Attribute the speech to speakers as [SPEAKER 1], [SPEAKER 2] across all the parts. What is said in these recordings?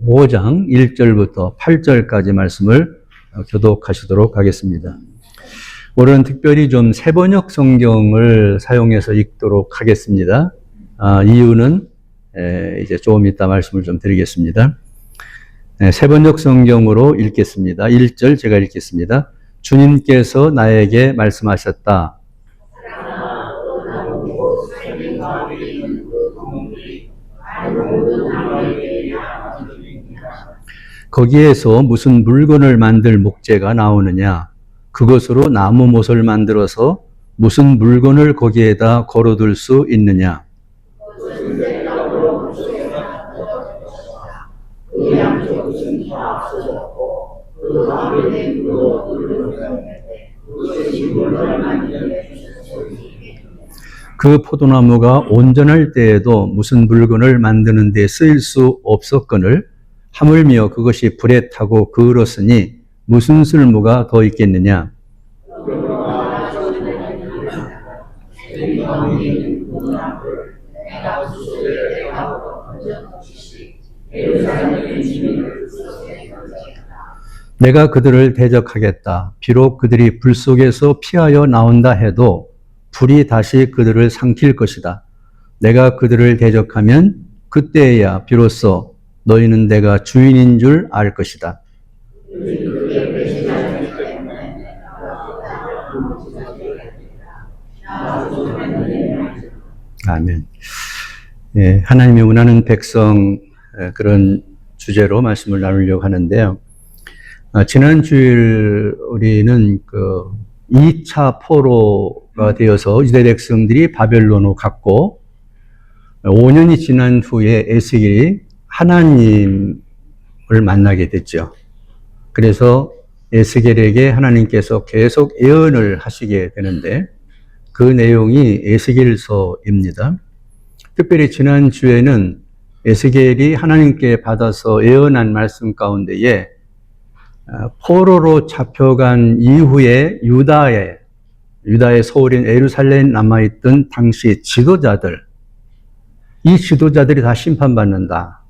[SPEAKER 1] 5장 1절부터 8절까지 말씀을 교독하시도록 하겠습니다. 오늘은 특별히 좀 세번역 성경을 사용해서 읽도록 하겠습니다. 이유는 이제 조금 이따 말씀을 좀 드리겠습니다. 세번역 성경으로 읽겠습니다. 1절 제가 읽겠습니다. 주님께서 나에게 말씀하셨다. 거기에서 무슨 물건을 만들 목재가 나오느냐? 그것으로 나무 못을 만들어서 무슨 물건을 거기에다 걸어둘 수 있느냐? 그 포도나무가 온전할 때에도 무슨 물건을 만드는 데 쓰일 수 없었거늘 하물며 그것이 불에 타고 그을었으니 무슨 쓸모가 더 있겠느냐? 내가 그들을 대적하겠다. 비록 그들이 불 속에서 피하여 나온다 해도 불이 다시 그들을 삼킬 것이다. 내가 그들을 대적하면 그때야 비로소 너희는 내가 주인인 줄 알 것이다. 아멘. 예, 하나님이 원하는 백성 그런 주제로 말씀을 나누려고 하는데요. 지난 주일 우리는 2차 포로가 되어서 이스라엘 백성들이 바벨론으로 갔고 5년이 지난 후에 에스겔이 하나님을 만나게 됐죠. 그래서 에스겔에게 하나님께서 계속 예언을 하시게 되는데 그 내용이 에스겔서입니다. 특별히 지난 주에는 에스겔이 하나님께 받아서 예언한 말씀 가운데에 포로로 잡혀간 이후에 유다의 서울인 예루살렘에 남아있던 당시 지도자들, 이 지도자들이 다 심판받는다.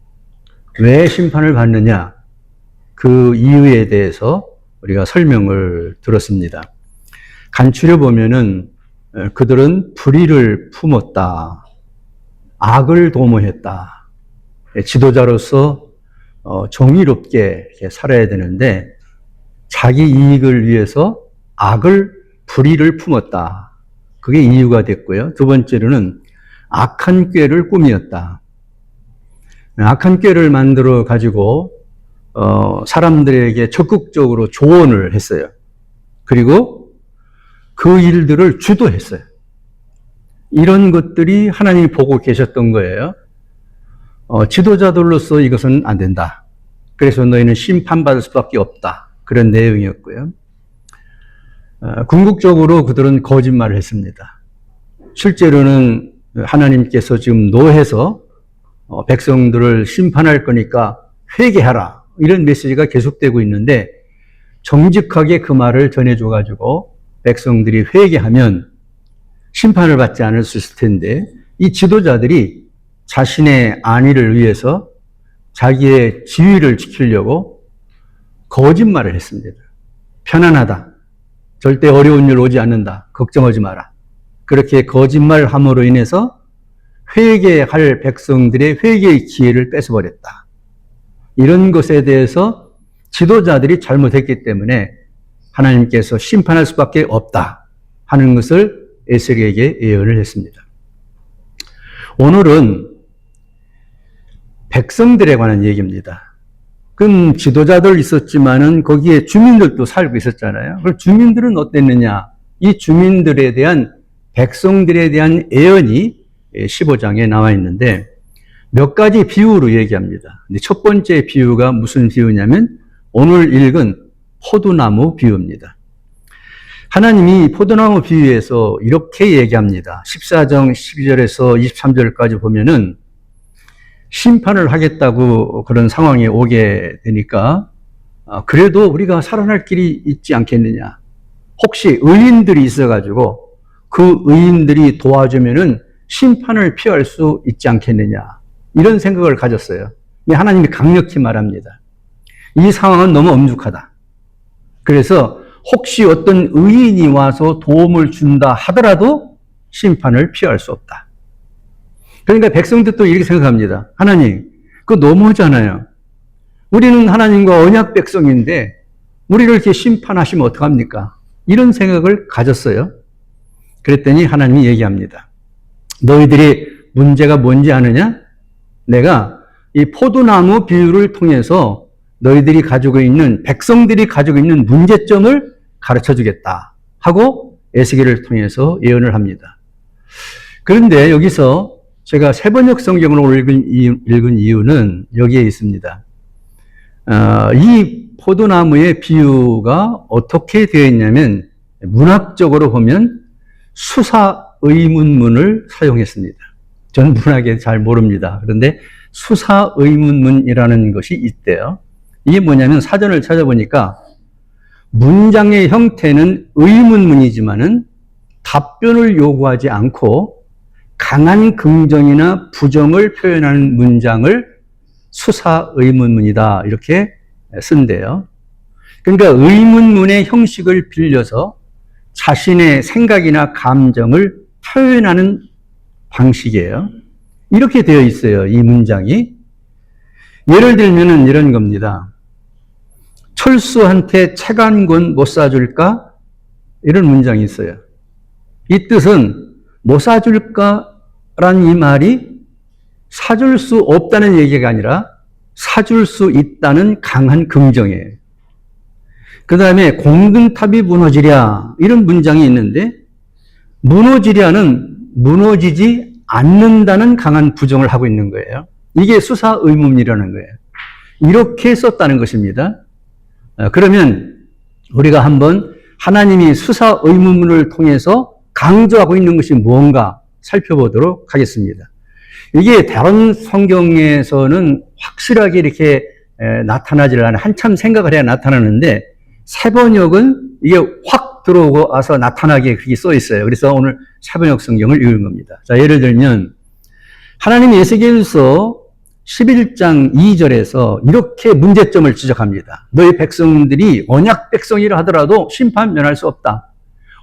[SPEAKER 1] 왜 심판을 받느냐? 그 이유에 대해서 우리가 설명을 들었습니다. 간추려 보면은 그들은 불의를 품었다. 악을 도모했다. 지도자로서 정의롭게 살아야 되는데 자기 이익을 위해서 불의를 품었다. 그게 이유가 됐고요. 두 번째로는 악한 꾀를 꾸몄다. 악한 꾀를 만들어 가지고 사람들에게 적극적으로 조언을 했어요. 그리고 그 일들을 주도했어요. 이런 것들이 하나님이 보고 계셨던 거예요. 지도자들로서 이것은 안 된다. 그래서 너희는 심판받을 수밖에 없다. 그런 내용이었고요. 궁극적으로 그들은 거짓말을 했습니다. 실제로는 하나님께서 지금 노해서 백성들을 심판할 거니까 회개하라. 이런 메시지가 계속되고 있는데 정직하게 그 말을 전해줘가지고 백성들이 회개하면 심판을 받지 않을 수 있을 텐데 이 지도자들이 자신의 안위를 위해서 자기의 지위를 지키려고 거짓말을 했습니다. 편안하다. 절대 어려운 일 오지 않는다. 걱정하지 마라. 그렇게 거짓말함으로 인해서 회개할 백성들의 회개의 기회를 뺏어버렸다. 이런 것에 대해서 지도자들이 잘못했기 때문에 하나님께서 심판할 수밖에 없다 하는 것을 에스겔에게 예언을 했습니다. 오늘은 백성들에 관한 얘기입니다. 그럼 지도자들 있었지만은 거기에 주민들도 살고 있었잖아요. 그럼 주민들은 어땠느냐? 이 주민들에 대한 백성들에 대한 예언이 15장에 나와 있는데 몇 가지 비유로 얘기합니다. 근데 첫 번째 비유가 무슨 비유냐면 오늘 읽은 포도나무 비유입니다. 하나님이 포도나무 비유에서 이렇게 얘기합니다. 14장 12절에서 23절까지 보면은 심판을 하겠다고 그런 상황이 오게 되니까 그래도 우리가 살아날 길이 있지 않겠느냐. 혹시 의인들이 있어가지고 그 의인들이 도와주면은 심판을 피할 수 있지 않겠느냐. 이런 생각을 가졌어요. 하나님이 강력히 말합니다. 이 상황은 너무 엄중하다. 그래서 혹시 어떤 의인이 와서 도움을 준다 하더라도 심판을 피할 수 없다. 그러니까 백성들도 이렇게 생각합니다. 하나님, 그거 너무하잖아요. 우리는 하나님과 언약 백성인데 우리를 이렇게 심판하시면 어떡합니까? 이런 생각을 가졌어요. 그랬더니 하나님이 얘기합니다. 너희들이 문제가 뭔지 아느냐? 내가 이 포도나무 비유를 통해서 너희들이 가지고 있는, 백성들이 가지고 있는 문제점을 가르쳐 주겠다 하고 에스겔을 통해서 예언을 합니다. 그런데 여기서 제가 세번역 성경을 오늘 읽은 이유는 여기에 있습니다. 이 포도나무의 비유가 어떻게 되어 있냐면 문학적으로 보면 수사의문문을 사용했습니다. 저는 문학에 잘 모릅니다. 그런데 수사의문문이라는 것이 있대요. 이게 뭐냐면 사전을 찾아보니까 문장의 형태는 의문문이지만은 답변을 요구하지 않고 강한 긍정이나 부정을 표현하는 문장을 수사의문문이다 이렇게 쓴대요. 그러니까 의문문의 형식을 빌려서 자신의 생각이나 감정을 표현하는 방식이에요. 이렇게 되어 있어요, 이 문장이. 예를 들면 이런 겁니다. 철수한테 책 한 권 못 사줄까? 이런 문장이 있어요. 이 뜻은 못 사줄까라는 이 말이 사줄 수 없다는 얘기가 아니라 사줄 수 있다는 강한 긍정이에요. 그 다음에 공든탑이 무너지랴 이런 문장이 있는데 무너지랴는 무너지지 않는다는 강한 부정을 하고 있는 거예요. 이게 수사의문이라는 거예요. 이렇게 썼다는 것입니다. 그러면 우리가 한번 하나님이 수사의문문을 통해서 강조하고 있는 것이 무언가 살펴보도록 하겠습니다. 이게 다른 성경에서는 확실하게 이렇게 나타나질 않아요. 한참 생각을 해야 나타나는데 세번역은 이게 확 들어오고 와서 나타나게 그게 써 있어요. 그래서 오늘 세번역 성경을 읽은 겁니다. 자, 예를 들면 하나님이 에스겔서 11장 2절에서 이렇게 문제점을 지적합니다. 너희 백성들이 언약 백성이라 하더라도 심판 면할 수 없다.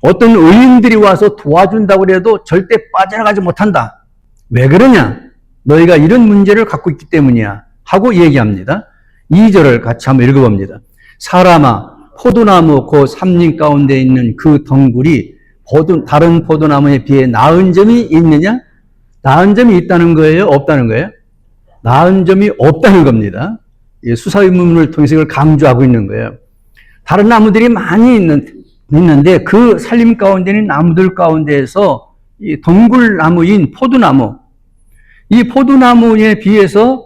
[SPEAKER 1] 어떤 의인들이 와서 도와준다고 해도 절대 빠져나가지 못한다. 왜 그러냐? 너희가 이런 문제를 갖고 있기 때문이야. 하고 얘기합니다. 2절을 같이 한번 읽어봅니다. 사람아, 포도나무 그 삼림 가운데 있는 그 덩굴이 다른 포도나무에 비해 나은 점이 있느냐? 나은 점이 있다는 거예요? 없다는 거예요? 나은 점이 없다는 겁니다. 수사의문문을 통해서 이걸 강조하고 있는 거예요. 다른 나무들이 많이 있는데 그 산림 가운데 있는 나무들 가운데에서 이 덩굴나무인 포도나무, 이 포도나무에 비해서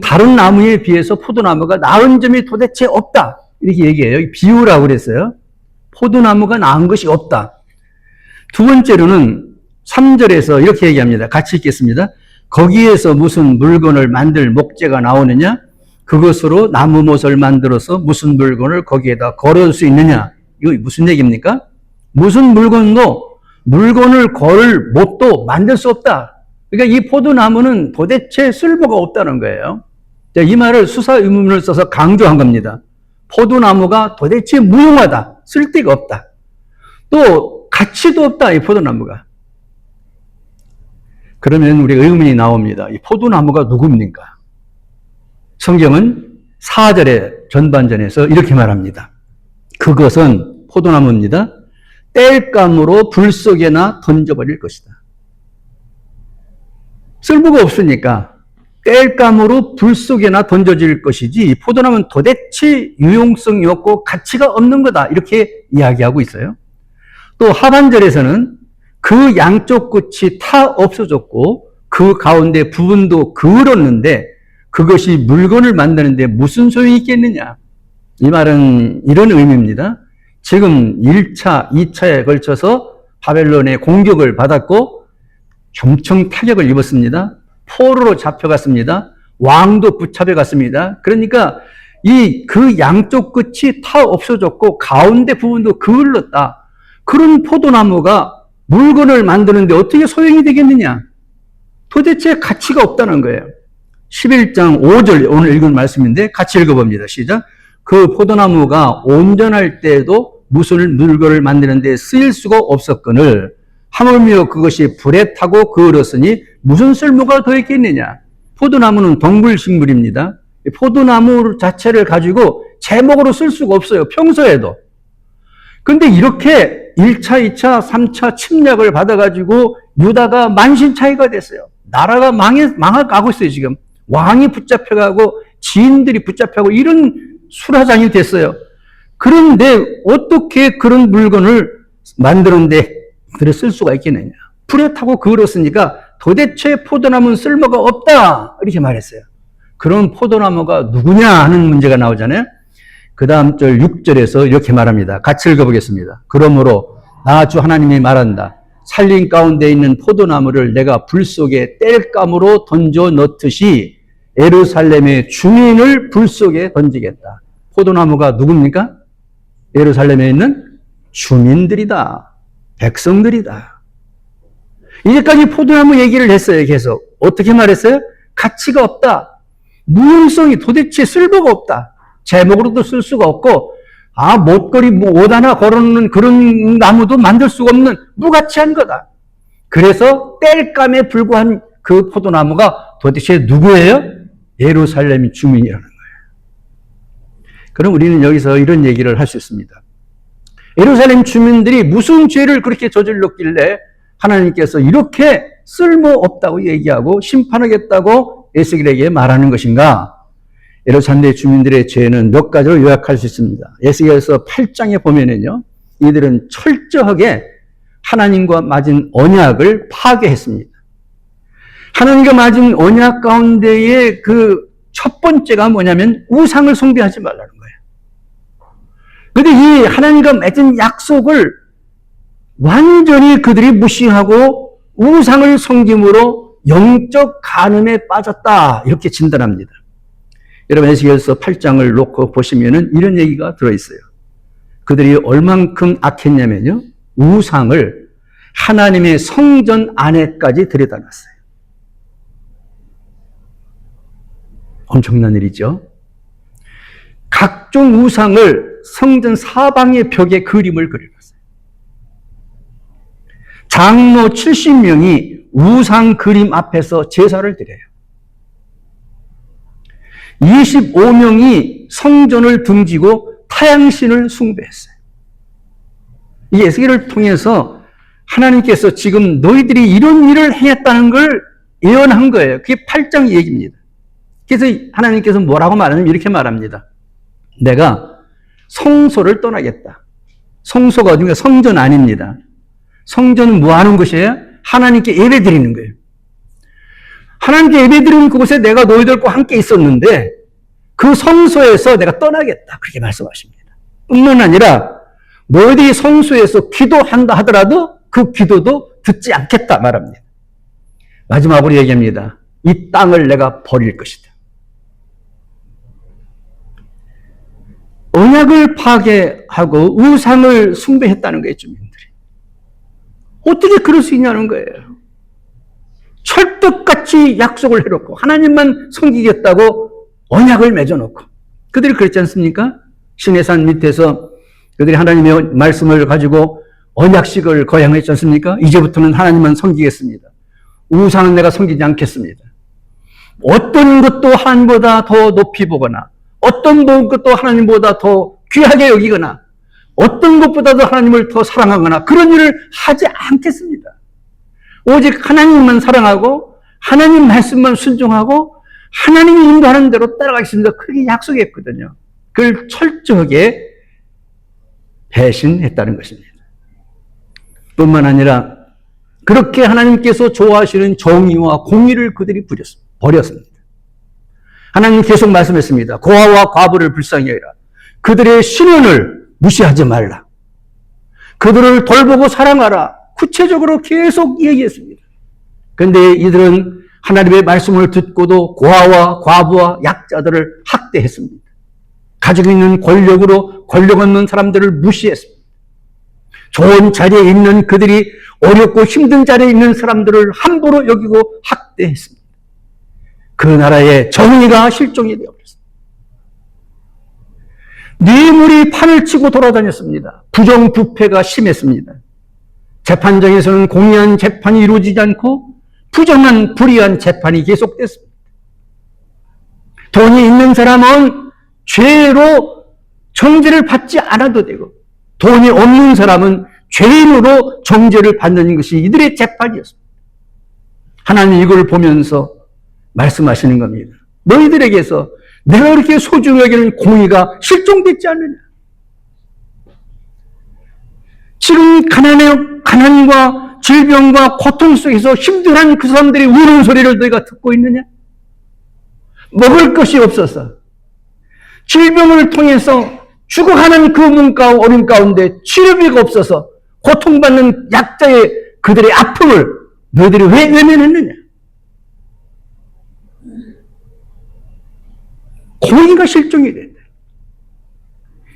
[SPEAKER 1] 다른 나무에 비해서 포도나무가 나은 점이 도대체 없다. 이렇게 얘기해요. 비유라고 그랬어요. 포도나무가 나은 것이 없다. 두 번째로는 3절에서 이렇게 얘기합니다. 같이 읽겠습니다. 거기에서 무슨 물건을 만들 목재가 나오느냐? 그것으로 나무못을 만들어서 무슨 물건을 거기에다 걸을 수 있느냐? 이거 무슨 얘기입니까? 무슨 물건을 걸 못도 만들 수 없다. 그러니까 이 포도나무는 도대체 쓸모가 없다는 거예요. 이 말을 수사의문문을 써서 강조한 겁니다. 포도나무가 도대체 무용하다. 쓸데가 없다. 또 가치도 없다. 이 포도나무가. 그러면 우리 의문이 나옵니다. 이 포도나무가 누굽니까? 성경은 4절의 전반전에서 이렇게 말합니다. 그것은 포도나무입니다. 땔감으로 불 속에나 던져버릴 것이다. 쓸모가 없으니까 땔감으로 불 속에나 던져질 것이지 이 포도나무는 도대체 유용성이 없고 가치가 없는 거다. 이렇게 이야기하고 있어요. 또 하반절에서는 그 양쪽 끝이 타 없어졌고 그 가운데 부분도 그을었는데 그것이 물건을 만드는데 무슨 소용이 있겠느냐. 이 말은 이런 의미입니다. 지금 1차, 2차에 걸쳐서 바벨론의 공격을 받았고 엄청 타격을 입었습니다. 포로로 잡혀갔습니다. 왕도 붙잡혀갔습니다. 그러니까 그 양쪽 끝이 타 없어졌고 가운데 부분도 그을렀다. 그런 포도나무가 물건을 만드는데 어떻게 소용이 되겠느냐? 도대체 가치가 없다는 거예요. 11장 5절 오늘 읽은 말씀인데 같이 읽어봅니다. 시작. 그 포도나무가 온전할 때에도 무슨 물건을 만드는 데 쓰일 수가 없었거늘 하물며 그것이 불에 타고 그을었으니 무슨 쓸모가 더 있겠느냐. 포도나무는 동물식물입니다. 포도나무 자체를 가지고 제목으로 쓸 수가 없어요. 평소에도. 근데 이렇게 1차, 2차, 3차 침략을 받아가지고 유다가 만신창이가 됐어요. 나라가 망해가고 있어요, 지금. 왕이 붙잡혀가고 지인들이 붙잡혀가고 이런 수라장이 됐어요. 그런데 어떻게 그런 물건을 만드는데 그래 쓸 수가 있겠느냐. 불에 타고 그을었으니까 도대체 포도나무는 쓸모가 없다. 이렇게 말했어요. 그런 포도나무가 누구냐 하는 문제가 나오잖아요. 그 다음 절 6절에서 이렇게 말합니다. 같이 읽어보겠습니다. 그러므로 나 주 하나님이 말한다. 산림 가운데 있는 포도나무를 내가 불 속에 땔감으로 던져 넣듯이 예루살렘의 주민을 불 속에 던지겠다. 포도나무가 누굽니까? 예루살렘에 있는 주민들이다. 백성들이다. 이제까지 포도나무 얘기를 했어요. 계속. 어떻게 말했어요? 가치가 없다. 무용성이 도대체 쓸모가 없다. 제목으로도 쓸 수가 없고 못거리 옷 하나 걸어놓는 그런 나무도 만들 수가 없는 무가치한 거다. 그래서 땔감에 불과한 그 포도나무가 도대체 누구예요? 예루살렘 주민이라는 거예요. 그럼 우리는 여기서 이런 얘기를 할 수 있습니다. 예루살렘 주민들이 무슨 죄를 그렇게 저질렀길래 하나님께서 이렇게 쓸모없다고 얘기하고 심판하겠다고 에스겔에게 말하는 것인가? 예루살렘 주민들의 죄는 몇 가지로 요약할 수 있습니다. 에스겔서 8장에 보면은요, 이들은 철저하게 하나님과 맺은 언약을 파괴했습니다. 하나님과 맺은 언약 가운데의 그 첫 번째가 뭐냐면 우상을 숭배하지 말라는 거예요. 그런데 이 하나님과 맺은 약속을 완전히 그들이 무시하고 우상을 섬김으로 영적 간음에 빠졌다. 이렇게 진단합니다. 여러분 에스겔서 8장을 놓고 보시면은 이런 얘기가 들어있어요. 그들이 얼만큼 악했냐면요. 우상을 하나님의 성전 안에까지 들여다놨어요. 엄청난 일이죠. 각종 우상을 성전 사방의 벽에 그림을 그려놨어요. 장로 70명이 우상 그림 앞에서 제사를 드려요. 25명이 성전을 등지고 타향신을 숭배했어요. 이 에스겔을 통해서 하나님께서 지금 너희들이 이런 일을 행했다는 걸 예언한 거예요. 그게 8장 얘기입니다. 그래서 하나님께서 뭐라고 말하냐면 이렇게 말합니다. 내가 성소를 떠나겠다. 성소가 어딘가 성전 아닙니다. 성전은 뭐 하는 것이에요? 하나님께 예배 드리는 거예요. 하나님께 예배 드리는 그곳에 내가 너희들과 함께 있었는데 그 성소에서 내가 떠나겠다. 그렇게 말씀하십니다. 뿐만 아니라 너희들이 성소에서 기도한다 하더라도 그 기도도 듣지 않겠다 말합니다. 마지막으로 얘기합니다. 이 땅을 내가 버릴 것이다. 언약을 파괴하고 우상을 숭배했다는 거예요, 주민들이. 어떻게 그럴 수 있냐는 거예요. 철떡같이 약속을 해놓고 하나님만 섬기겠다고 언약을 맺어놓고 그들이 그랬지 않습니까? 시내산 밑에서 그들이 하나님의 말씀을 가지고 언약식을 거행했지 않습니까? 이제부터는 하나님만 섬기겠습니다. 우상은 내가 섬기지 않겠습니다. 어떤 것도 하나님보다 더 높이 보거나 어떤 것도 하나님보다 더 귀하게 여기거나 어떤 것보다도 하나님을 더 사랑하거나 그런 일을 하지 않겠습니다. 오직 하나님만 사랑하고 하나님 말씀만 순종하고 하나님이 인도하는 대로 따라가겠습니다. 그렇게 약속했거든요. 그걸 철저하게 배신했다는 것입니다. 뿐만 아니라 그렇게 하나님께서 좋아하시는 정의와 공의를 그들이 버렸습니다. 하나님 계속 말씀했습니다. 고아와 과부를 불쌍히 여기라. 그들의 신원을 무시하지 말라. 그들을 돌보고 사랑하라. 구체적으로 계속 얘기했습니다. 그런데 이들은 하나님의 말씀을 듣고도 고아와 과부와 약자들을 학대했습니다. 가지고 있는 권력으로 권력 없는 사람들을 무시했습니다. 좋은 자리에 있는 그들이 어렵고 힘든 자리에 있는 사람들을 함부로 여기고 학대했습니다. 그 나라의 정의가 실종이 되어버렸습니다. 뇌물이 판을 치고 돌아다녔습니다. 부정부패가 심했습니다. 재판장에서는 공의한 재판이 이루어지지 않고 부정한 불의한 재판이 계속됐습니다. 돈이 있는 사람은 죄로 정죄를 받지 않아도 되고 돈이 없는 사람은 죄인으로 정죄를 받는 것이 이들의 재판이었습니다. 하나님 이걸 보면서 말씀하시는 겁니다. 너희들에게서 내가 그렇게 소중히 여기는 공의가 실종됐지 않느냐. 지금 가난과 질병과 고통 속에서 힘들어하는 그 사람들이 우는 소리를 너희가 듣고 있느냐? 먹을 것이 없어서 질병을 통해서 죽어가는 그 어려움 가운데 치료비가 없어서 고통받는 약자의 그들의 아픔을 너희들이 왜 외면했느냐? 공의가 실종이 된다.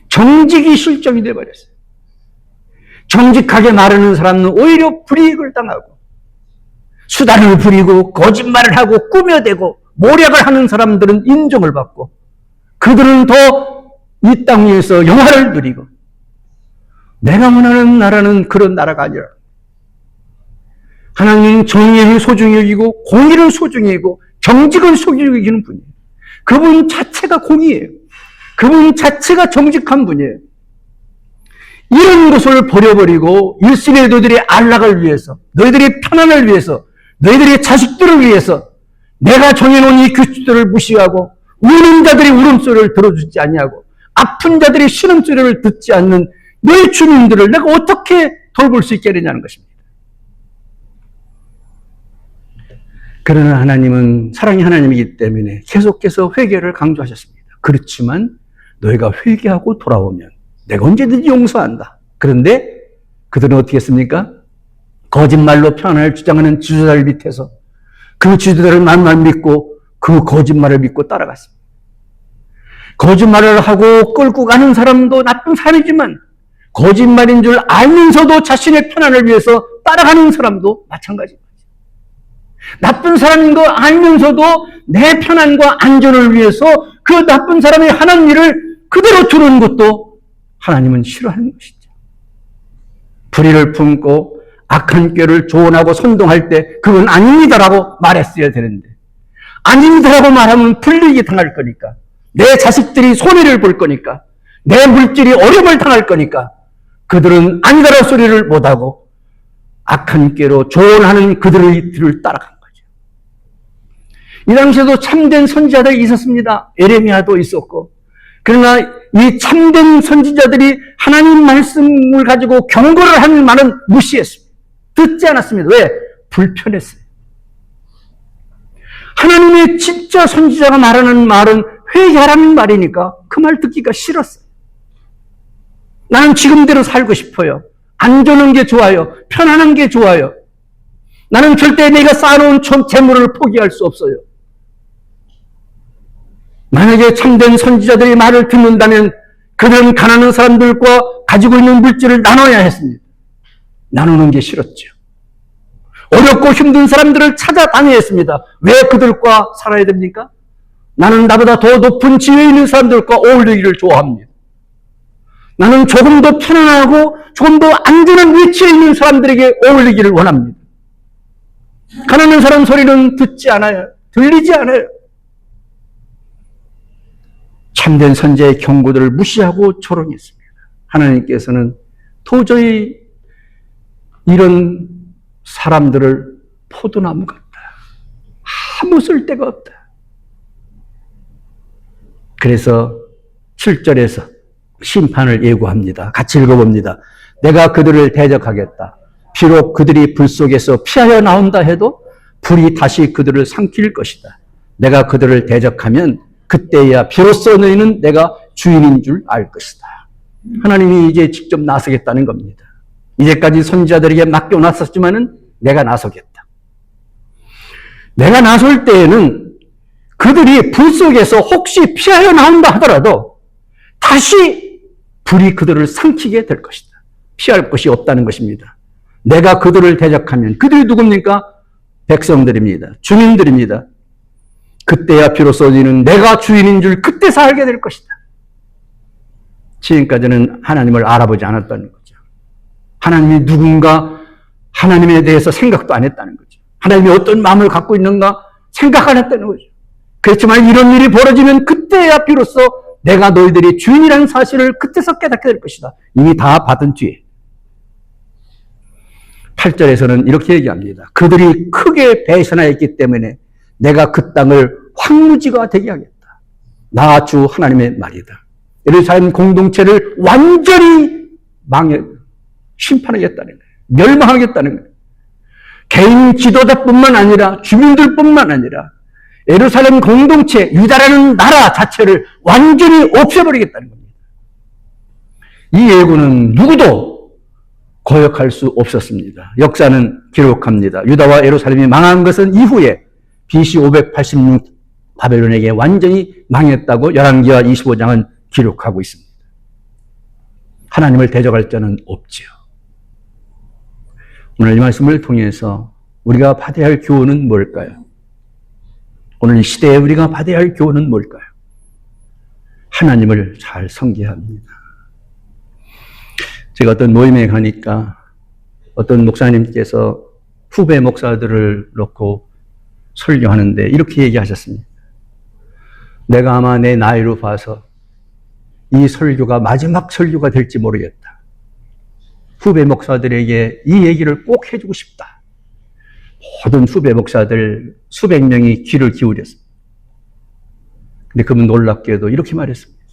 [SPEAKER 1] 정직이 실종이 돼버렸어요. 정직하게 말하는 사람은 오히려 불이익을 당하고 수단을 부리고 거짓말을 하고 꾸며대고 모략을 하는 사람들은 인정을 받고 그들은 더 이 땅 위에서 영화를 누리고 내가 원하는 나라는 그런 나라가 아니라 하나님은 정의를 소중히 여기고 공의를 소중히 여기고 정직을 소중히 여기는 분이에요. 그분 자체가 공의예요. 그분 자체가 정직한 분이에요. 이런 것을 버려버리고 일신의 너희들의 안락을 위해서 너희들의 편안을 위해서 너희들의 자식들을 위해서 내가 정해놓은 이 규칙들을 무시하고 우는 자들의 울음소리를 들어주지 아니하고 아픈 자들의 신음소리를 듣지 않는 너희 주민들을 내가 어떻게 돌볼 수 있겠느냐는 것입니다. 그러나 하나님은 사랑의 하나님이기 때문에 계속해서 회개를 강조하셨습니다. 그렇지만 너희가 회개하고 돌아오면 내가 언제든지 용서한다. 그런데 그들은 어떻게 했습니까? 거짓말로 편안을 주장하는 지도자를 밑에서 그 지도자를 만만 믿고 그 거짓말을 믿고 따라갔습니다. 거짓말을 하고 끌고 가는 사람도 나쁜 사람이지만 거짓말인 줄 알면서도 자신의 편안을 위해서 따라가는 사람도 마찬가지입니다. 나쁜 사람인 거 알면서도 내 편안과 안전을 위해서 그 나쁜 사람이 하는 일을 그대로 두는 것도 하나님은 싫어하는 것이죠. 불의를 품고 악한 꾀를 조언하고 선동할 때 그건 아닙니다라고 말했어야 되는데 아닙니다라고 말하면 불리게 당할 거니까 내 자식들이 손해를 볼 거니까 내 물질이 어려움을 당할 거니까 그들은 아니다라 소리를 못하고 악한 꾀로 조언하는 그들의 뒤를 따라간 거죠. 이 당시에도 참된 선지자들이 있었습니다. 에레미야도 있었고 그러나 이 참된 선지자들이 하나님 말씀을 가지고 경고를 하는 말은 무시했습니다. 듣지 않았습니다. 왜? 불편했어요. 하나님의 진짜 선지자가 말하는 말은 회개하라는 말이니까 그 말 듣기가 싫었어요. 나는 지금대로 살고 싶어요. 안전한 게 좋아요. 편안한 게 좋아요. 나는 절대 내가 쌓아놓은 재물을 포기할 수 없어요. 만약에 참된 선지자들의 말을 듣는다면 그들은 가난한 사람들과 가지고 있는 물질을 나눠야 했습니다. 나누는 게 싫었죠. 어렵고 힘든 사람들을 찾아다녀야 했습니다. 왜 그들과 살아야 됩니까? 나는 나보다 더 높은 지위에 있는 사람들과 어울리기를 좋아합니다. 나는 조금 더 편안하고 조금 더 안전한 위치에 있는 사람들에게 어울리기를 원합니다. 가난한 사람 소리는 듣지 않아요. 들리지 않아요. 참된 선지자의 경고들을 무시하고 조롱했습니다. 하나님께서는 도저히 이런 사람들을 포도나무 같다. 아무 쓸데가 없다. 그래서 7절에서 심판을 예고합니다. 같이 읽어봅니다. 내가 그들을 대적하겠다. 비록 그들이 불 속에서 피하여 나온다 해도 불이 다시 그들을 삼킬 것이다. 내가 그들을 대적하면 그때야 비로소 너희는 내가 주인인 줄 알 것이다. 하나님이 이제 직접 나서겠다는 겁니다. 이제까지 선지자들에게 맡겨놨었지만은 내가 나서겠다. 내가 나설 때에는 그들이 불 속에서 혹시 피하여 나온다 하더라도 다시 불이 그들을 삼키게 될 것이다. 피할 것이 없다는 것입니다. 내가 그들을 대적하면 그들이 누굽니까? 백성들입니다. 주민들입니다. 그때야 비로소 너희는 내가 주인인 줄 그때서 알게 될 것이다. 지금까지는 하나님을 알아보지 않았다는 거죠. 하나님이 누군가 하나님에 대해서 생각도 안 했다는 거죠. 하나님이 어떤 마음을 갖고 있는가 생각 안 했다는 거죠. 그렇지만 이런 일이 벌어지면 그때야 비로소 내가 너희들이 주인이라는 사실을 그때서 깨닫게 될 것이다. 이미 다 받은 뒤에. 8절에서는 이렇게 얘기합니다. 그들이 크게 배신하였기 때문에 내가 그 땅을 황무지가 되게 하겠다. 나 주 하나님의 말이다. 예루살렘 공동체를 완전히 심판하겠다는 거예요. 멸망하겠다는 거예요. 개인 지도자뿐만 아니라 주민들뿐만 아니라 예루살렘 공동체, 유다라는 나라 자체를 완전히 없애버리겠다는 겁니다. 이 예고는 누구도 거역할 수 없었습니다. 역사는 기록합니다. 유다와 예루살렘이 망한 것은 이후에 BC 586 바벨론에게 완전히 망했다고 열왕기하 25장은 기록하고 있습니다. 하나님을 대적할 자는 없지요. 오늘 이 말씀을 통해서 우리가 받아야 할 교훈은 뭘까요? 오늘 이 시대에 우리가 받아야 할 교훈은 뭘까요? 하나님을 잘 섬겨야 합니다. 제가 어떤 모임에 가니까 어떤 목사님께서 후배 목사들을 놓고 설교하는데 이렇게 얘기하셨습니다. 내가 아마 내 나이로 봐서 이 설교가 마지막 설교가 될지 모르겠다. 후배 목사들에게 이 얘기를 꼭 해주고 싶다. 모든 후배 목사들 수백 명이 귀를 기울였습니다. 근데 그분 놀랍게도 이렇게 말했습니다.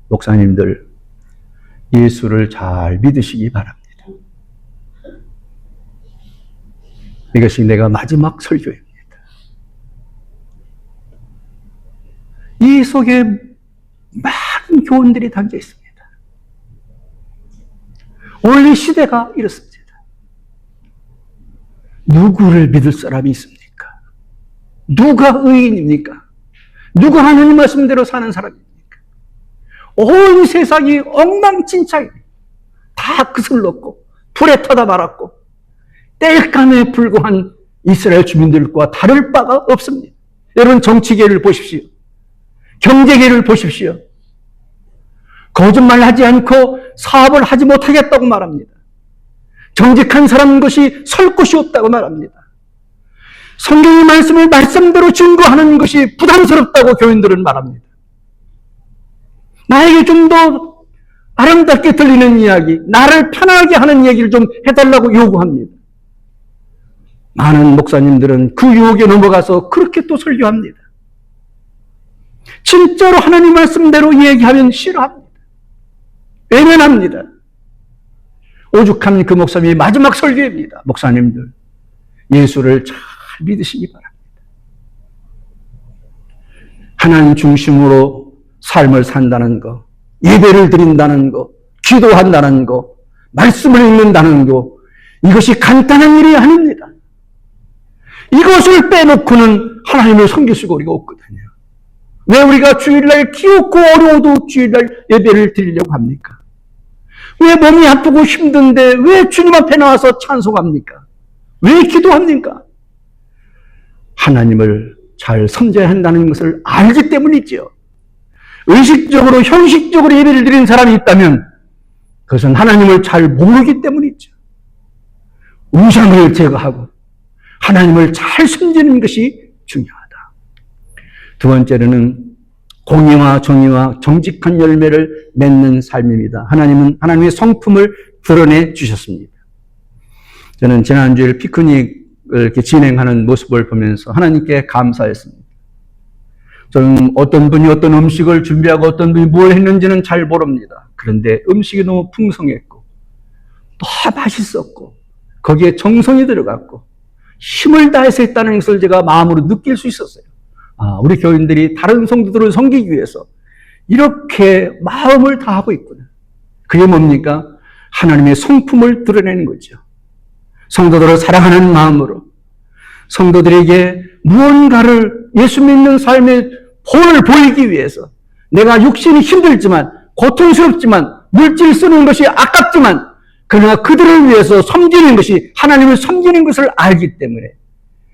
[SPEAKER 1] 목사님들, 예수를 잘 믿으시기 바랍니다. 이것이 내가 마지막 설교입니다. 이 속에 많은 교훈들이 담겨 있습니다. 오늘 이 시대가 이렇습니다. 누구를 믿을 사람이 있습니까? 누가 의인입니까? 누가 하나님 말씀대로 사는 사람입니까? 온 세상이 엉망진창, 다 그슬 넣고 불에 터다 말았고 땔감에 불과한 이스라엘 주민들과 다를 바가 없습니다. 여러분 정치계를 보십시오. 경제계를 보십시오. 거짓말하지 않고 사업을 하지 못하겠다고 말합니다. 정직한 사람 것이 설 곳이 없다고 말합니다. 성경의 말씀을 말씀대로 증거하는 것이 부담스럽다고 교인들은 말합니다. 나에게 좀 더 아름답게 들리는 이야기, 나를 편하게 하는 얘기를 좀 해달라고 요구합니다. 많은 목사님들은 그 유혹에 넘어가서 그렇게 또 설교합니다. 진짜로 하나님 말씀대로 얘기하면 싫어합니다. 외면합니다. 오죽한 그 목사님이 마지막 설교입니다. 목사님들, 예수를 잘 믿으시기 바랍니다. 하나님 중심으로 삶을 산다는 거, 예배를 드린다는 거, 기도한다는 거, 말씀을 읽는다는 거, 이것이 간단한 일이 아닙니다. 이것을 빼놓고는 하나님을 섬길 수가 우리가 없거든요. 왜 우리가 주일날 귀엽고 어려워도 주일날 예배를 드리려고 합니까? 왜 몸이 아프고 힘든데 왜 주님 앞에 나와서 찬송합니까? 왜 기도합니까? 하나님을 잘 섬겨야 한다는 것을 알기 때문이죠. 의식적으로 형식적으로 예배를 드리는 사람이 있다면 그것은 하나님을 잘 모르기 때문이죠. 우상을 제거하고 하나님을 잘 섬기는 것이 중요하다. 두 번째로는 공의와 정의와 정직한 열매를 맺는 삶입니다. 하나님은 하나님의 성품을 드러내 주셨습니다. 저는 지난주에 피크닉을 이렇게 진행하는 모습을 보면서 하나님께 감사했습니다. 저는 어떤 분이 어떤 음식을 준비하고 어떤 분이 뭘 했는지는 잘 모릅니다. 그런데 음식이 너무 풍성했고 또 맛있었고 거기에 정성이 들어갔고 힘을 다해서 했다는 것을 제가 마음으로 느낄 수 있었어요. 우리 교인들이 다른 성도들을 섬기기 위해서 이렇게 마음을 다하고 있구나. 그게 뭡니까? 하나님의 성품을 드러내는 거죠. 성도들을 사랑하는 마음으로 성도들에게 무언가를 예수 믿는 삶의 본을 보이기 위해서 내가 육신이 힘들지만 고통스럽지만 물질 쓰는 것이 아깝지만 그러나 그들을 위해서 섬기는 것이 하나님을 섬기는 것을 알기 때문에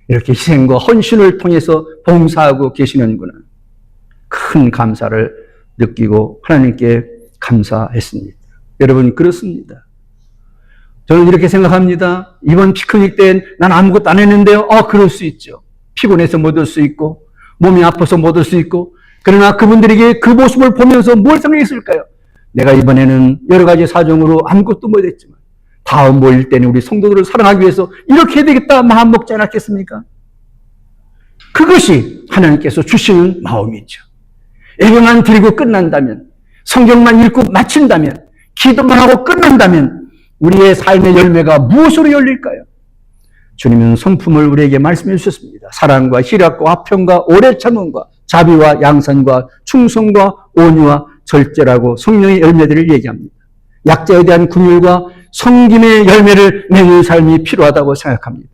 [SPEAKER 1] 이렇게 희생과 헌신을 통해서 봉사하고 계시는구나. 큰 감사를 느끼고 하나님께 감사했습니다. 여러분, 그렇습니다. 저는 이렇게 생각합니다. 이번 피크닉 때는 난 아무것도 안 했는데요. 그럴 수 있죠. 피곤해서 못 올 수 있고, 몸이 아파서 못 올 수 있고, 그러나 그분들에게 그 모습을 보면서 뭘 생각했을까요? 내가 이번에는 여러 가지 사정으로 아무것도 못했지만 다음 모일 때는 우리 성도들을 사랑하기 위해서 이렇게 해야 되겠다 마음 먹지 않았겠습니까? 그것이 하나님께서 주시는 마음이죠. 예배만 드리고 끝난다면, 성경만 읽고 마친다면, 기도만 하고 끝난다면 우리의 삶의 열매가 무엇으로 열릴까요? 주님은 성품을 우리에게 말씀해 주셨습니다. 사랑과 희락과 화평과 오래 참음과 자비와 양선과 충성과 온유와 절제라고 성령의 열매들을 얘기합니다. 약자에 대한 긍휼과 섬김의 열매를 맺는 삶이 필요하다고 생각합니다.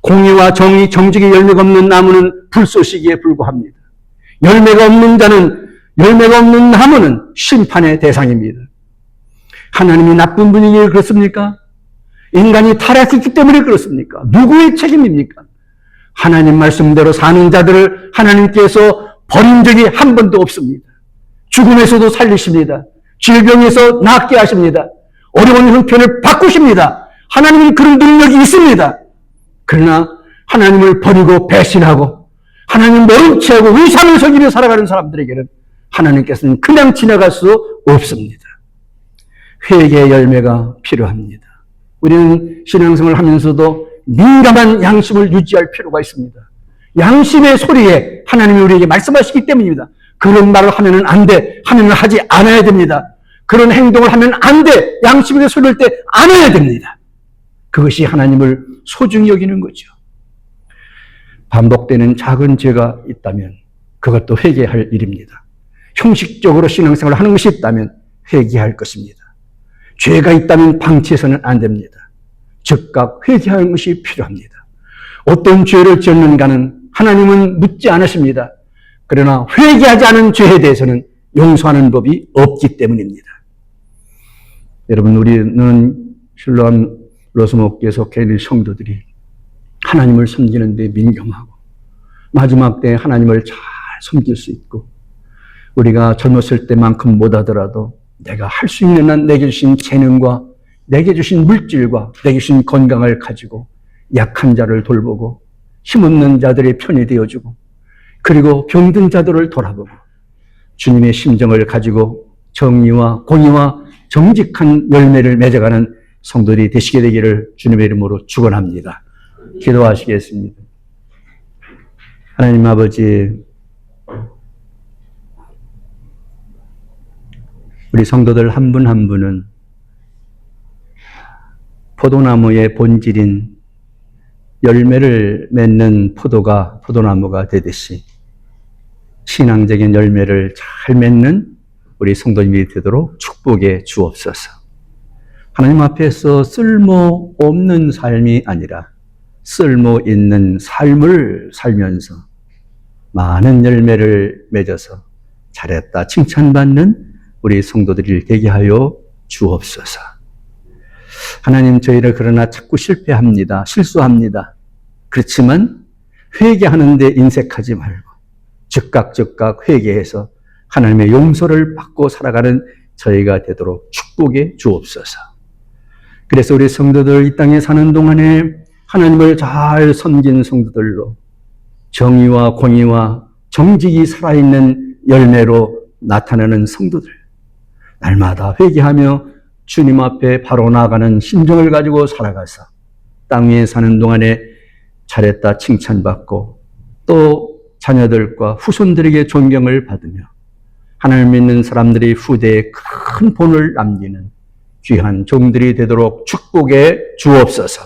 [SPEAKER 1] 공의와 정의, 정직의 열매가 없는 나무는 불쏘시기에 불과합니다. 열매가 없는 나무는 심판의 대상입니다. 하나님이 나쁜 분이기에 그렇습니까? 인간이 타락했기 때문에 그렇습니까? 누구의 책임입니까? 하나님 말씀대로 사는 자들을 하나님께서 버린 적이 한 번도 없습니다. 죽음에서도 살리십니다. 질병에서 낫게 하십니다. 어려운 형편을 바꾸십니다. 하나님은 그런 능력이 있습니다. 그러나 하나님을 버리고 배신하고 하나님 모른 채하고 위상을 섬기며 살아가는 사람들에게는 하나님께서는 그냥 지나갈 수 없습니다. 회개의 열매가 필요합니다. 우리는 신앙생활을 하면서도 민감한 양심을 유지할 필요가 있습니다. 양심의 소리에 하나님이 우리에게 말씀하시기 때문입니다. 그런 말을 하면은 안 돼. 하면은 하지 않아야 됩니다. 그런 행동을 하면 안 돼. 양심의 소리를 때 안 해야 됩니다. 그것이 하나님을 소중히 여기는 거죠. 반복되는 작은 죄가 있다면 그것도 회개할 일입니다. 형식적으로 신앙생활을 하는 것이 있다면 회개할 것입니다. 죄가 있다면 방치해서는 안 됩니다. 즉각 회개하는 것이 필요합니다. 어떤 죄를 지었는가는 하나님은 묻지 않으십니다. 그러나 회개하지 않은 죄에 대해서는 용서하는 법이 없기 때문입니다. 여러분, 우리는 신로한 로스목교에 속해 있는 성도들이 하나님을 섬기는 데 민감하고 마지막 때 하나님을 잘 섬길 수 있고, 우리가 젊었을 때만큼 못하더라도 내가 할 수 있는 한 내게 주신 재능과 내게 주신 물질과 내게 주신 건강을 가지고 약한 자를 돌보고 힘없는 자들의 편이 되어주고, 그리고 병든 자들을 돌아보고 주님의 심정을 가지고 정의와 공의와 정직한 열매를 맺어가는 성도들이 되시게 되기를 주님의 이름으로 축원합니다. 기도하시겠습니다. 하나님 아버지, 우리 성도들 한 분 한 분은 포도나무의 본질인 열매를 맺는 포도나무가 되듯이 신앙적인 열매를 잘 맺는 우리 성도님이 되도록 축복해 주옵소서. 하나님 앞에서 쓸모없는 삶이 아니라 쓸모 있는 삶을 살면서 많은 열매를 맺어서 잘했다 칭찬받는 우리 성도들이 되게 하여 주옵소서. 하나님, 저희를 그러나 자꾸 실수합니다. 그렇지만 회개하는 데 인색하지 말고 즉각 회개해서 하나님의 용서를 받고 살아가는 저희가 되도록 축복해 주옵소서. 그래서 우리 성도들 이 땅에 사는 동안에 하나님을 잘 섬긴 성도들로 정의와 공의와 정직이 살아있는 열매로 나타나는 성도들, 날마다 회개하며 주님 앞에 바로 나아가는 심정을 가지고 살아가서 땅 위에 사는 동안에 잘했다 칭찬받고 또 자녀들과 후손들에게 존경을 받으며 하나님을 믿는 사람들이 후대에 큰 본을 남기는 귀한 종들이 되도록 축복해 주옵소서.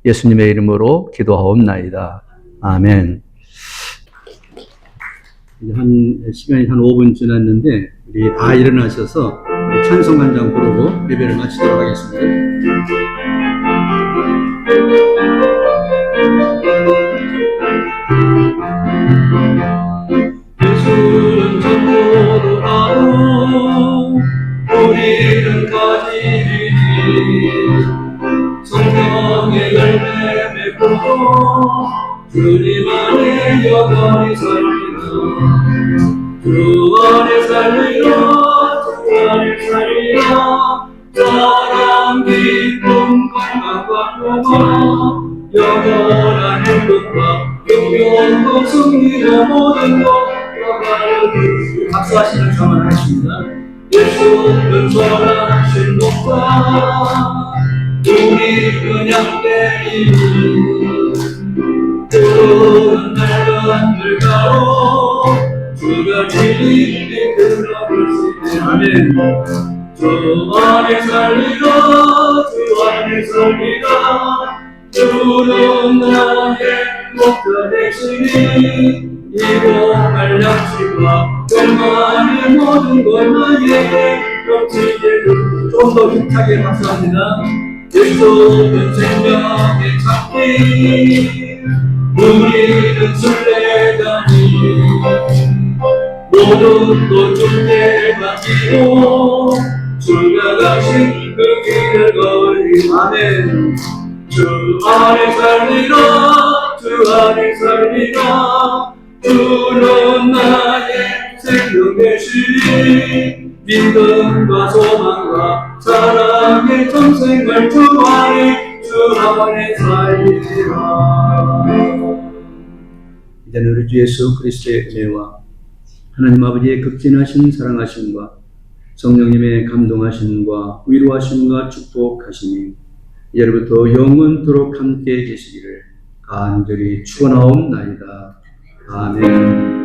[SPEAKER 1] 예수님의 이름으로 기도하옵나이다. 아멘. 시간이 한 5분 지났는데 우리 다 일어나셔서 찬송 한 장 부르고 예배를 마치도록 하겠습니다. 예수는 전도하고 우리는 가지리니 성령의 열매 맺고
[SPEAKER 2] 승리로 모든 것 박수하시는 자만하십니다. 예수는 선하신 목과 우리 그냥 때리니 뜨거운 낡은 물가로 주가 진리 들어보시네. 아멘. 주 안에 살리라 주 안에 살리라 주는 나의 목자 되시니 이거 알량치가 얼마의 모든 걸 나에게 겹치게 좀 더 힘차게 박수합니다. 예수는 생명의 찾기 우리는 순례자니 모든 것 주께 맡기고 주가 가신 그 길을 걸리. 아멘. 주 안에 살리라 주 안에 살리라 주는 나의 생명 되시니 믿음과 소망과 사랑의 평생을 주 안에 살리라.
[SPEAKER 1] 이제는 우리 주 예수 그리스도의 은혜와 하나님 아버지의 극진하신 사랑하심과 성령님의 감동하심과 위로하심과 축복하심이 이제부터 영원토록 함께 계시기를 간절히 축원하옵나이다. 아멘.